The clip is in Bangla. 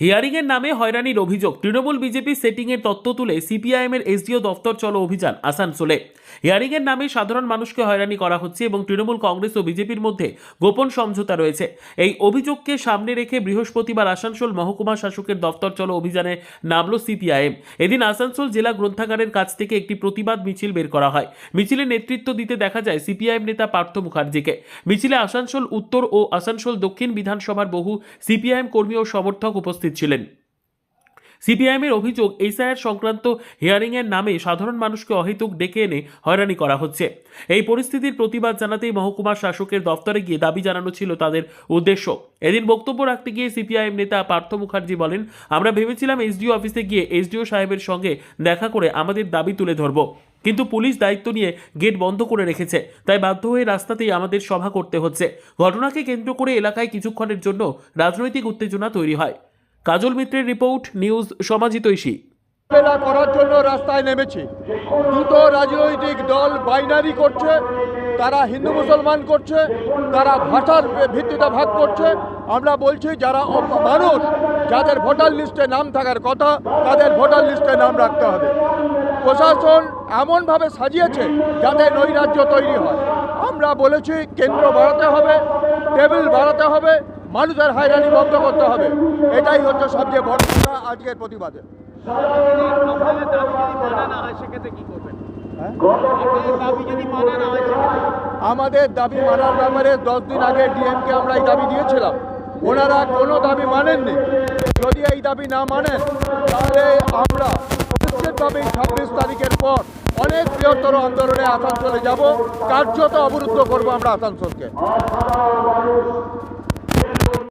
হিয়ারিংয়ের নামে হয়রানির অভিযোগ। তৃণমূল বিজেপি সেটিংয়ের তত্ত্ব তুলে সিপিআইএমের এসডিও দফতর চলো অভিযান আসানসোলে। হিয়ারিংয়ের নামে সাধারণ মানুষকে হয়রানি করা হচ্ছে এবং তৃণমূল কংগ্রেস ও বিজেপির মধ্যে গোপন সমঝোতা রয়েছে। এই অভিযোগকে সামনে রেখে বৃহস্পতিবার আসানসোল মহকুমা শাসকের দফতর চলো অভিযানে নামল সিপিআইএম। এদিন আসানসোল জেলা গ্রন্থাগারের কাছ থেকে একটি প্রতিবাদ মিছিল বের করা হয়। মিছিলে নেতৃত্ব দিতে দেখা যায় সিপিআইএম নেতা পার্থ মুখার্জিকে। মিছিলে আসানসোল উত্তর ও আসানসোল দক্ষিণ বিধানসভার বহু সিপিআইএম কর্মী ও সমর্থক উপস্থিত ছিলেন। সিপিআইএমের অভিযোগ, এসআইআর সংক্রান্ত হিয়ারিংয়ের নামে সাধারণ মানুষকে অহেতুক ডেকে এনে হয়রানি করা হচ্ছে। এই পরিস্থিতির প্রতিবাদ জানাতেই মহকুমা শাসকের দফতরে গিয়ে দাবি জানানো ছিল তাদের উদ্দেশ্য। এদিন বক্তব্য রাখতে গিয়ে সিপিআইএম নেতা পার্থ মুখার্জি বলেন, আমরা ভেবেছিলাম এসডিও অফিসে গিয়ে এসডিও সাহেবের সঙ্গে দেখা করে আমাদের দাবি তুলে ধরব, কিন্তু পুলিশ দায়িত্ব নিয়ে গেট বন্ধ করে রেখেছে, তাই বাধ্য হয়ে রাস্তাতেই আমাদের সভা করতে হচ্ছে। ঘটনাকে কেন্দ্র করে এলাকায় কিছুক্ষণের জন্য রাজনৈতিক উত্তেজনা তৈরি হয়। কাজল মিত্রের রিপোর্ট, নিউজ সমাজিতৈষী। করার জন্য রাস্তায় নেমেছি। দুটো রাজনৈতিক দল বাইনারি করছে, তারা হিন্দু মুসলমান করছে, তারা ভাষার ভিত্তিতে ভাগ করছে। আমরা বলছি যারা মানুষ, যাদের ভোটার লিস্টে নাম থাকার কথা, তাদের ভোটার লিস্টে নাম রাখতে হবে। প্রশাসন এমনভাবে সাজিয়েছে যাতে নৈরাজ্য তৈরি হয়। আমরা বলেছি কেন্দ্র বাড়াতে হবে, টেবিল বাড়াতে হবে, মানুষের হয়রানি বন্ধ করতে হবে। এটাই হচ্ছে সবচেয়ে বড় কথা আজকের প্রতিবাদে। আমাদের দাবি মানার ব্যাপারে 10 দিন আগে ডিএমকে আমরা এই দাবি দিয়েছিলাম, ওনারা কোনো দাবি মানেননি। যদি এই দাবি না মানেন তাহলে আমরা নিশ্চিতভাবে 26 তারিখের পর অনেক বৃহত্তর আন্দোলনে আসানসোলে যাব, কার্যত অবরুদ্ধ করবো আমরা আসানসোলকে।